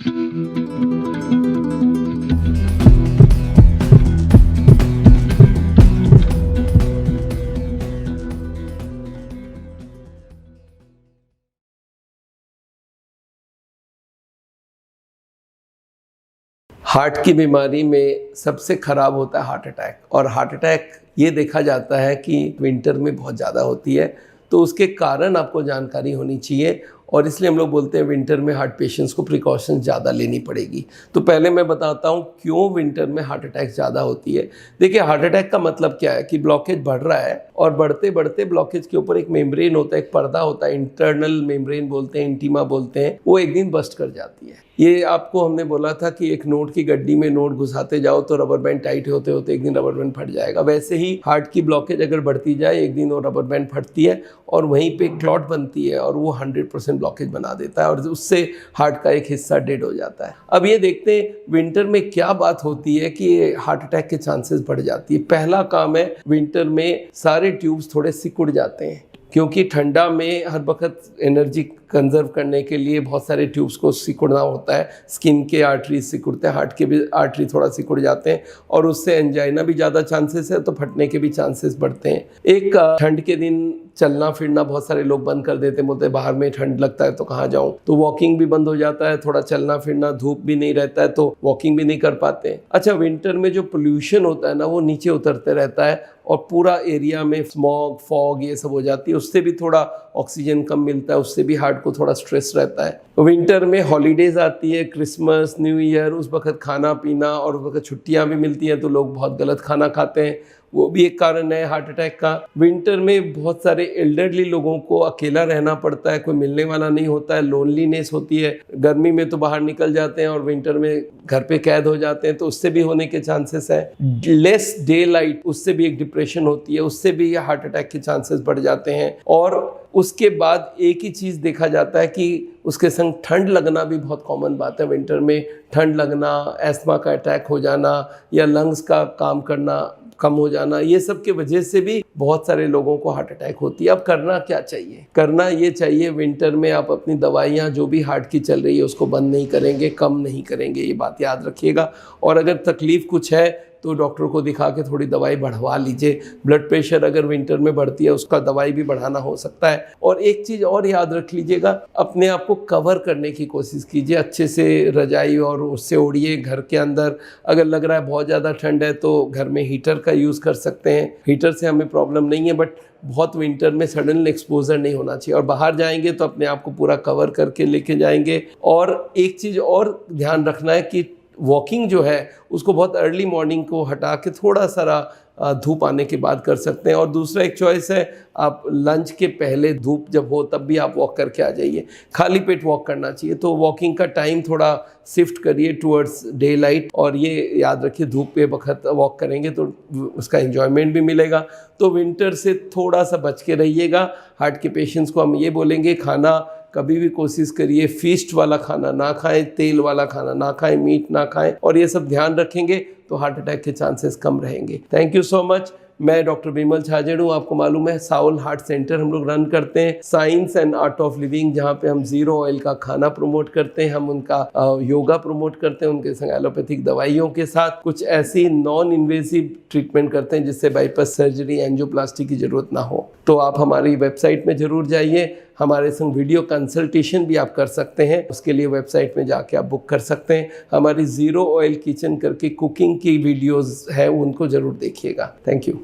Heart की बीमारी में सबसे खराब होता है हार्ट अटैक, और हार्ट अटैक ये देखा जाता है कि विंटर में बहुत ज़्यादा होती है। तो उसके कारण आपको जानकारी होनी चाहिए, और इसलिए हम लोग बोलते हैं विंटर में हार्ट पेशेंट्स को प्रिकॉशंस ज़्यादा लेनी पड़ेगी। तो पहले मैं बताता हूँ क्यों विंटर में हार्ट अटैक ज़्यादा होती है। देखिए, हार्ट अटैक का मतलब क्या है कि ब्लॉकेज बढ़ रहा है, और बढ़ते बढ़ते ब्लॉकेज के ऊपर एक मेम्ब्रेन होता है, एक पर्दा होता है, इंटरनल मेम्ब्रेन बोलते हैं, इंटीमा बोलते हैं, वो एक दिन बस्ट कर जाती है। ये आपको हमने बोला था कि एक नोट की गड्डी में नोट घुसाते जाओ तो रबर बैंड टाइट होते होते एक दिन रबर बैंड फट जाएगा। वैसे ही हार्ट की ब्लॉकेज अगर बढ़ती जाए, एक दिन वो रबर बैंड फटती है और वहीं पे क्लॉट बनती है, और वो 100% ब्लॉकेज बना देता है, और उससे हार्ट का एक हिस्सा डेड हो जाता है। अब ये देखते हैं विंटर में क्या बात होती है कि हार्ट अटैक के चांसेस बढ़ जाती है। पहला काम है, विंटर में सारे ट्यूब्स थोड़े सिकुड़ जाते हैं, क्योंकि ठंडा में हर वक्त एनर्जी कंजर्व करने के लिए बहुत सारे ट्यूब्स को सिकुड़ना होता है। स्किन के आर्टरी सिकुड़ते हैं, हार्ट के भी आर्टरी थोड़ा सिकुड़ जाते हैं, और उससे एंजाइना भी ज़्यादा चांसेस है, तो फटने के भी चांसेस बढ़ते हैं। एक ठंड के दिन चलना फिरना बहुत सारे लोग बंद कर देते हैं, बोलते हैं बाहर में ठंड लगता है तो कहाँ जाऊँ, तो वॉकिंग भी बंद हो जाता है, थोड़ा चलना फिरना, धूप भी नहीं रहता है तो वॉकिंग भी नहीं कर पाते हैं। अच्छा, विंटर में जो पोल्यूशन होता है ना, वो नीचे उतरते रहता है, और पूरा एरिया में स्मॉग, फॉग ये सब हो जाती है, उससे भी थोड़ा ऑक्सीजन कम मिलता है, उससे भी हार्ट को थोड़ा स्ट्रेस रहता है। विंटर में हॉलीडेज आती है, क्रिसमस, न्यू ईयर, उस वक्त खाना पीना और उस वक्त छुट्टियाँ भी मिलती हैं, तो लोग बहुत गलत खाना खाते हैं, वो भी एक कारण है हार्ट अटैक का। विंटर में बहुत सारे एल्डरली लोगों को अकेला रहना पड़ता है, कोई मिलने वाला नहीं होता है, लोनलीनेस होती है। गर्मी में तो बाहर निकल जाते हैं और विंटर में घर पे कैद हो जाते हैं, तो उससे भी होने के चांसेस है। लेस डे लाइट, उससे भी एक डिप्रेशन होती है, उससे भी हार्ट अटैक के चांसेस बढ़ जाते हैं। और उसके बाद एक ही चीज़ देखा जाता है कि उसके संग ठंड लगना भी बहुत कॉमन बात है। विंटर में ठंड लगना, एस्थमा का अटैक हो जाना, या लंग्स का काम करना कम हो जाना, ये सब के वजह से भी बहुत सारे लोगों को हार्ट अटैक होती है। अब करना क्या चाहिए? करना ये चाहिए, विंटर में आप अपनी दवाइयाँ जो भी हार्ट की चल रही है उसको बंद नहीं करेंगे, कम नहीं करेंगे, ये बात याद रखिएगा। और अगर तकलीफ़ कुछ है तो डॉक्टर को दिखा के थोड़ी दवाई बढ़वा लीजिए। ब्लड प्रेशर अगर विंटर में बढ़ती है, उसका दवाई भी बढ़ाना हो सकता है। और एक चीज़ और याद रख लीजिएगा, अपने आप को कवर करने की कोशिश कीजिए, अच्छे से रजाई और उससे ओढ़िए घर के अंदर। अगर लग रहा है बहुत ज़्यादा ठंड है तो घर में हीटर का यूज़ कर सकते हैं, हीटर से हमें प्रॉब्लम नहीं है, बट बहुत विंटर में सडन एक्सपोजर नहीं होना चाहिए। और बाहर जाएंगे तो अपने आप को पूरा कवर करके लेके जाएंगे। और एक चीज़ और ध्यान रखना है कि वॉकिंग जो है उसको बहुत अर्ली मॉर्निंग को हटा के थोड़ा सारा धूप आने के बाद कर सकते हैं। और दूसरा एक चॉइस है, आप लंच के पहले धूप जब हो तब भी आप वॉक करके आ जाइए, खाली पेट वॉक करना चाहिए। तो वॉकिंग का टाइम थोड़ा शिफ्ट करिए टुवर्ड्स डे लाइट, और ये याद रखिए धूप पे वक्त वॉक करेंगे तो उसका एंजॉयमेंट भी मिलेगा। तो विंटर से थोड़ा सा बच के रहिएगा। हार्ट के पेशेंट्स को हम ये बोलेंगे, खाना कभी भी कोशिश करिए फीस्ट वाला खाना ना खाएं, तेल वाला खाना ना खाएं, मीट ना खाएं, और ये सब ध्यान रखेंगे तो हार्ट अटैक के चांसेस कम रहेंगे। Thank you so much. मैं डॉक्टर बिमल छाजेड़ हूँ। आपको मालूम है साउल हार्ट सेंटर हम लोग रन करते हैं, science and art of living, जहाँ पे हम जीरो ऑयल का खाना प्रमोट करते हैं, हम उनका योगा प्रमोट करते हैं, उनके संग एलोपैथिक दवाइयों के साथ कुछ ऐसी नॉन इन्वेसिव ट्रीटमेंट करते हैं जिससे बाईपास सर्जरी, एंजियोप्लास्टी की जरूरत ना हो। तो आप हमारी वेबसाइट में जरूर जाइए, हमारे संग वीडियो कंसल्टेशन भी आप कर सकते हैं। उसके लिए वेबसाइट में जाके आप बुक कर सकते हैं। हमारी ज़ीरो ऑयल किचन करके कुकिंग की वीडियोस है, उनको ज़रूर देखिएगा। Thank you.